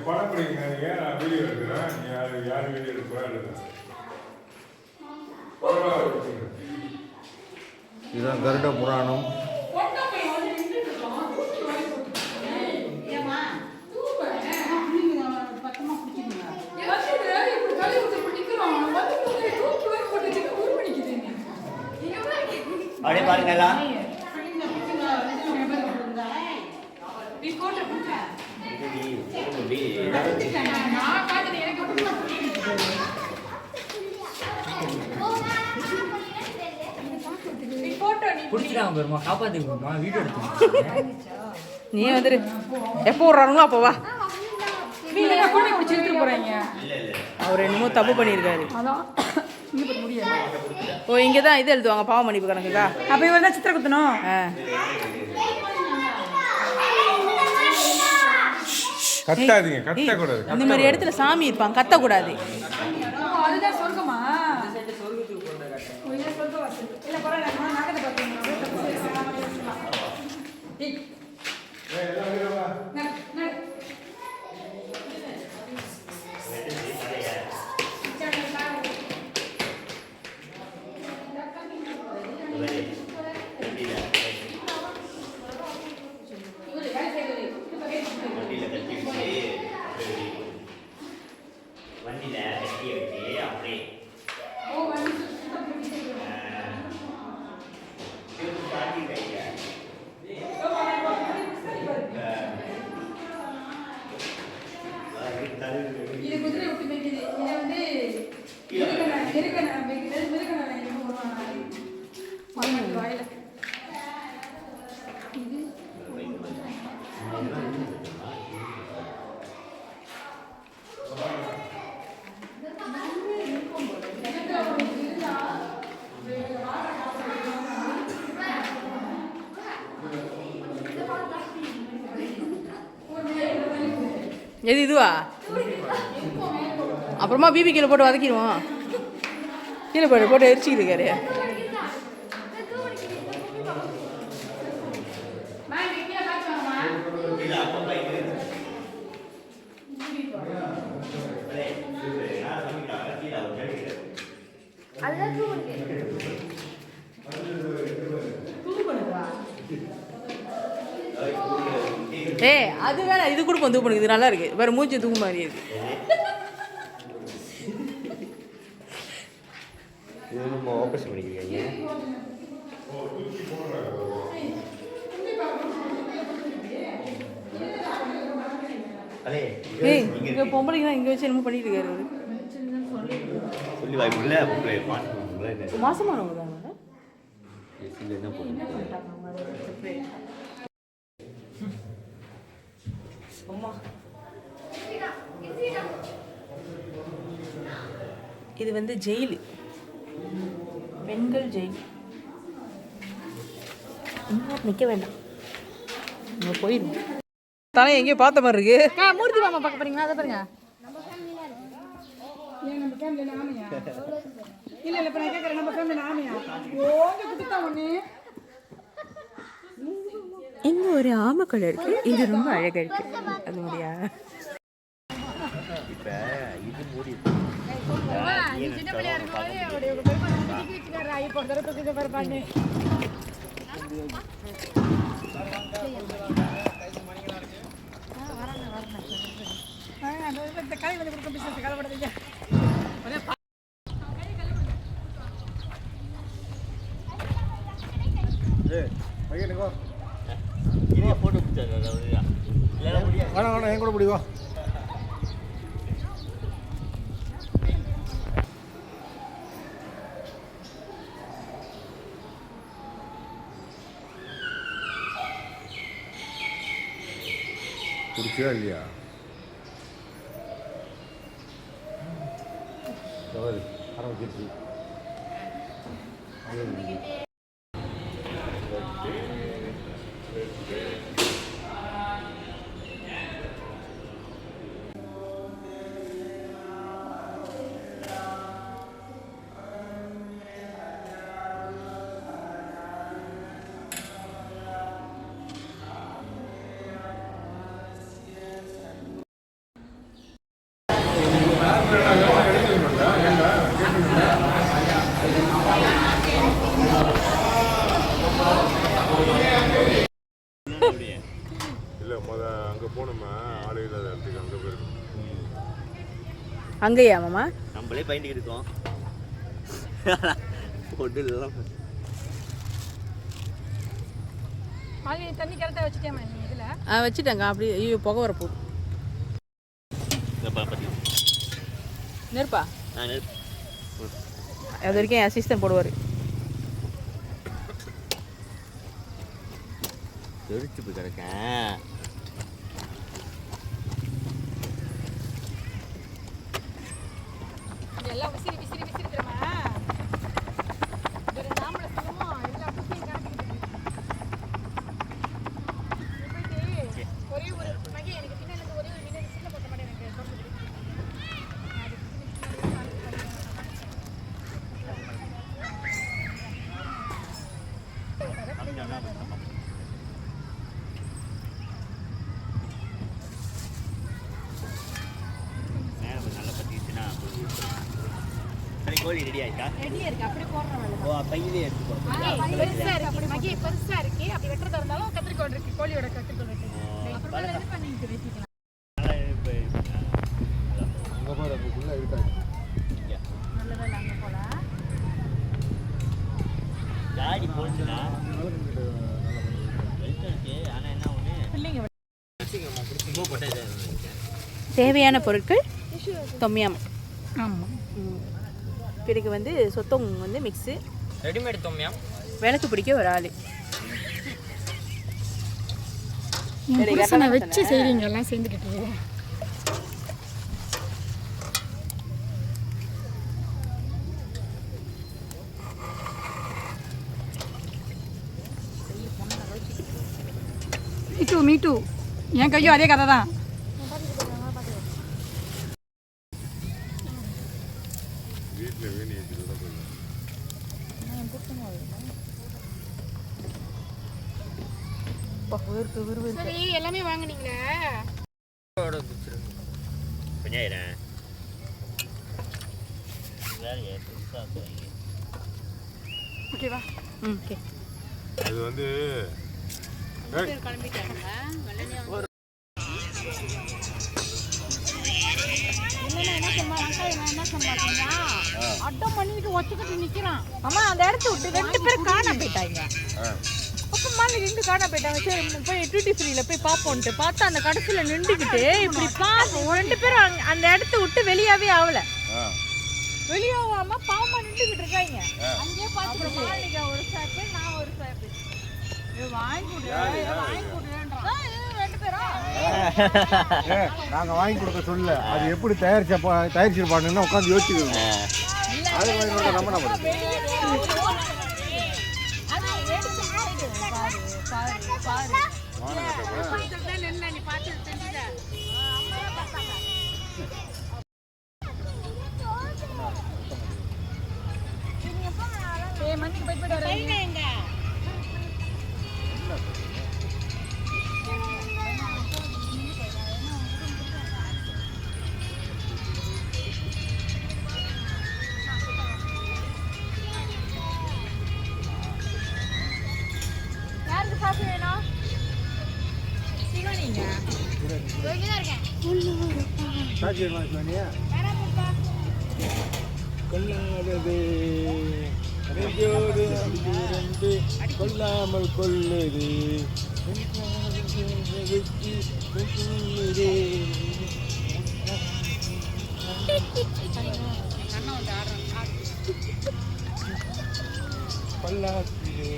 படம் பிடிக்கிறீங்க, நான் வீடியோ எடுக்கிறேன். யார் வீடியோ எடுக்கிறா இதுதான் கருட புராணம். அப்படியே பாருங்க எல்லாம். நீ வந்துரு எப்போ விடுறானுங்களோ அப்போ வா. அவர் என்னமோ தப்பு பண்ணியிருக்காரு. ஓ இங்கே தான் இது எழுதுவாங்க பாவ மன்னிப்பு கணக்குக்கா. அப்போ இவர் தான் சித்திரை குத்தணும். கத்தாதீங்க, கத்தக்கூடாது. இந்த மாதிரி இடத்துல சாமி இருப்பாங்க, கத்தக்கூடாது. அதுதான் சொர்க்கமா? இல்லை பரவாயில்ல, நாகத்தை பார்த்தீங்கன்னா இது குதிரை விட்டு மேய்க்குது. இதை வந்து வாயில எது இதுவா? அப்புறமா பிபி கீழே போட்டு வதக்கிடுவோம். கீழே போட்டு எரிச்சிக்கிட்டு இருக்காரு. அது வேற, இது கூட தூக்கு பண்ணுது. இது நல்லா இருக்கு. வேற மூச்சு தூக்கு மாதிரி இருக்கு. இது நம்ம ஆபரேஷன் பண்ணிக்கிறீங்க. இங்க பொம்பளைங்க இங்க வச்சு என்னமோ பண்ணிட்டு இருக்காரு. சொல்லி வாய்ப்புல மாசமானவங்க தான். இது வந்து ஜெயிலு, பெண்கள் ஜெயில். நிற்க வேண்டாம், நம்ம போயிடும். தலை எங்கேயோ பார்த்த மாதிரி இருக்கு. மூர்த்தி மாமா பார்க்க போறீங்களா? அதை பாருங்க. இங்க ஒரு ஆமக்குள்ள இருக்கு. இது ரொம்ப அழகா இருக்கு. அது மாதிரியா? இப்போ இது மூடி சின்ன பிள்ளையா இருக்கும்போது அவருடைய பெருமாள் வச்சுக்காரு ஐயோ ஒரு தடவை தூக்கி பாருப்பாங்க இந்த கதை வந்து கொடுக்க பிசினஸ் கவலைப்படாதீங்க இதே போட்டு பிடிச்சாரு இல்லைன்னா முடியாது. வேணாம் என் கூட பிடிவா. பிடிச்சியா இல்லையா? ஆரம்பிச்சிருச்சு. அங்கேயா மாமா? நம்மளே பயந்துட்டு இருக்கோம். போட்டு தண்ணி கரெக்டாக வச்சுட்டேன் இதில் வச்சுட்டேங்க. அப்படியே ஐயோ புகை வரப்போ நெருப்பா அது வரைக்கும் என் அசிஸ்டன்ட் போடுவார். தெரிச்சு போய் கிடக்கேன். எல்லாம் விசிறி விசிறி விசிறி தரமா நாமள சொல்லுவோம் எல்லாம் புக்கிங் போயிட்டு ஒரே ஒரு மகி எனக்கு பின்னாடி ஒரே ஒரு மீன் சின்ன போட்ட மாட்டேன் எனக்கு கோழி ரெடி ஆயிட்டா? ரெடியா இருக்கு அப்படியே போடுறோம். ஓ பையிலே எடுத்து போடுறோம். பெருசா இருக்கு மகி பெருசா இருக்கு அப்படி வெட்டறதா இருந்தாலும் கத்திரிக்கோல் இருக்கு கோழியோட கத்திரிக்கோல் இருக்கு. அப்புறம் ரெடி பண்ணிட்டு வெட்டிக்கலாம். அங்க பாரு அது ஃபுல்லா இருக்காது. நல்லதா அங்க போல. காடி போச்சுனா வெல்டருக்கு ஆனா என்ன ஒண்ணு பிள்ளைங்க தேவையான பொருட்கள் தொம்மியம். ஆமாம். பிறகு வந்து சொத்தம் வந்து மிக்ஸு, ரெடிமேட் தொம்மியம், விளக்கு பிடிக்க ஒரு ஆள். புருஷனை வச்சு செய்றீங்க எல்லாம் சேர்ந்துக்கிட்டு. மீ டூ என் கையும் அதே கதை தான். சரி எல்லாமே வாங்குனீங்களா? கொஞ்சம் ஓகேவா? ஓகே. அது வந்து அட்டம் பண்ணிட்டு ஒத்துக்கிட்டு நிக்கிறான். அம்மா அந்த இடத்த விட்டு 2 பேரும் காண போயிட்டாங்க. அப்பமா 2 காண போயிட்டாங்க. சரி போய் டியூட்டி ஃப்ரீல போய் பாப்போம்ட்டு பார்த்தா அந்த கடைசில நின்றுக்கிட்டு இப்படி பார்த்து 2 பேரும் அந்த இடத்த விட்டு வெளியாவே ஆகல. வெளியாகாம பாவமா நின்றுக்கிட்டு இருக்காங்க. அங்கேயே பார்த்து மாளிகை ஒரு சாப்பு நான் ஒரு சாப்பு வாங்கி கொடுன்றா 2 பேரும். நாங்க வாங்கி கொடுக்க சொல்ல அது எப்படி தயாரிச்சிருப்பானுன்னு உட்காந்து யோசிச்சுக்கோங்க. அது கொஞ்சம் நம்ம நம்ம சாட்சி சொன்னியா கொள்ளாதது அடியோடு அடியோடு கொல்லாமல் கொள்ளுது பல்லாத்திலே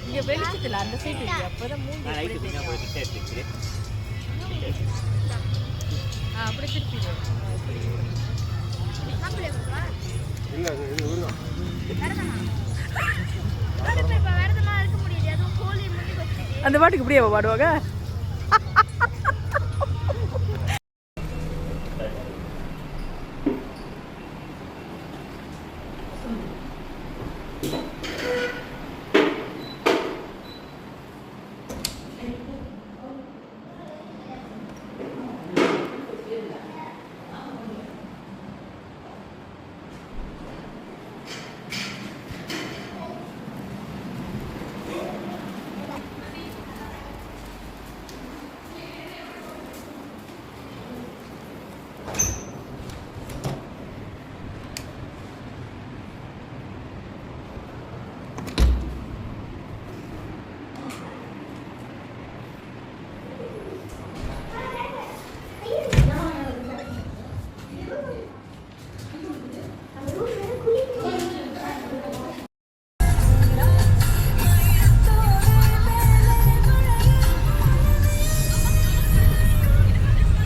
இங்க வெளிச்சத்துல அந்த சைடு இருக்கு அப்பதான் மூஞ்சி நான் லைட் பின்னா போய் கிட்ட எடுத்துக்கிறேன். அப்படி திருப்பிடு இல்லை இது விடுங்க அந்த பாட்டுக்கு இப்படியே பாடுவாங்க.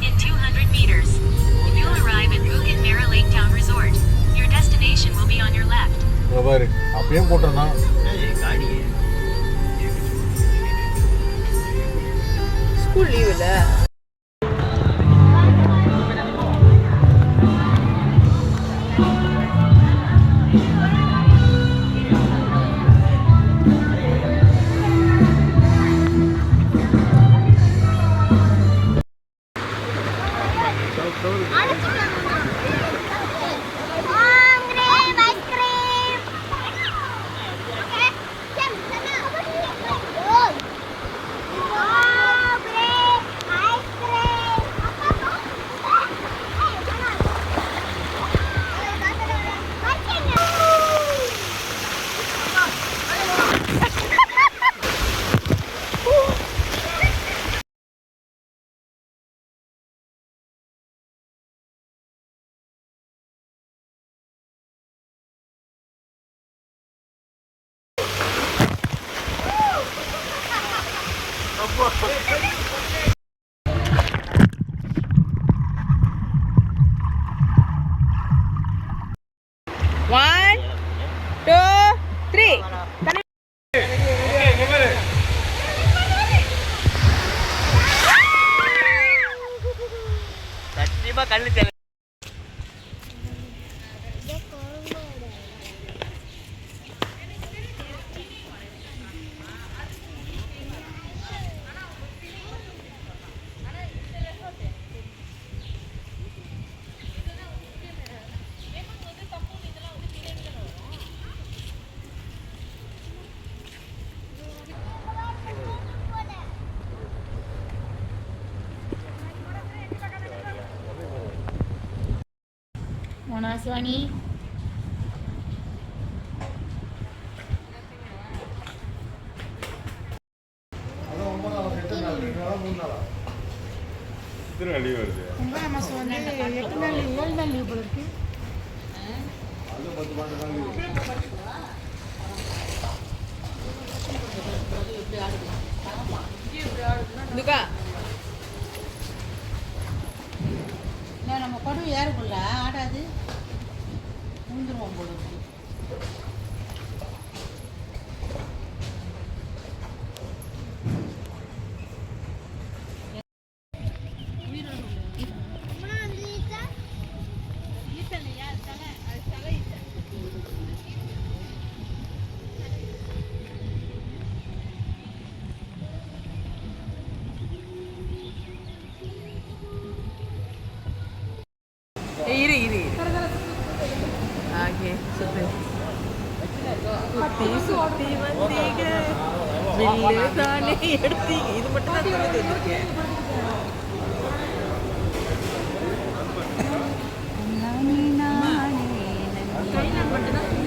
In 200 meters, you'll arrive at Bukit Merah Lake Town Resort. Your destination will be on your left. பாரு அப்படியே போட்டிருந்தான் காடி ஸ்கூல் லீவுல One, two, three. சத்தியமா கண்ணு தெரியல. மோனாஸ்வாணி அதான் 9 8 நாள் 2 நாளா 3 நாளா எத்தனை அடி வருது? 8 நாள் 7 நாள் லீவ் போல இருக்கு. அது 10 12 நாள் இருக்கு. துக்கா நம்ம படம் ஏறக்குள்ள ஆடாது உந்துருவோம் போல இருக்கு. சுத்து சுத்தி சுத்தி வந்தீங்க வில்லு தானே எடுத்தீங்க இது மட்டும் தான் சொல்லி வந்திருக்கேன் கையில் மட்டும்தான்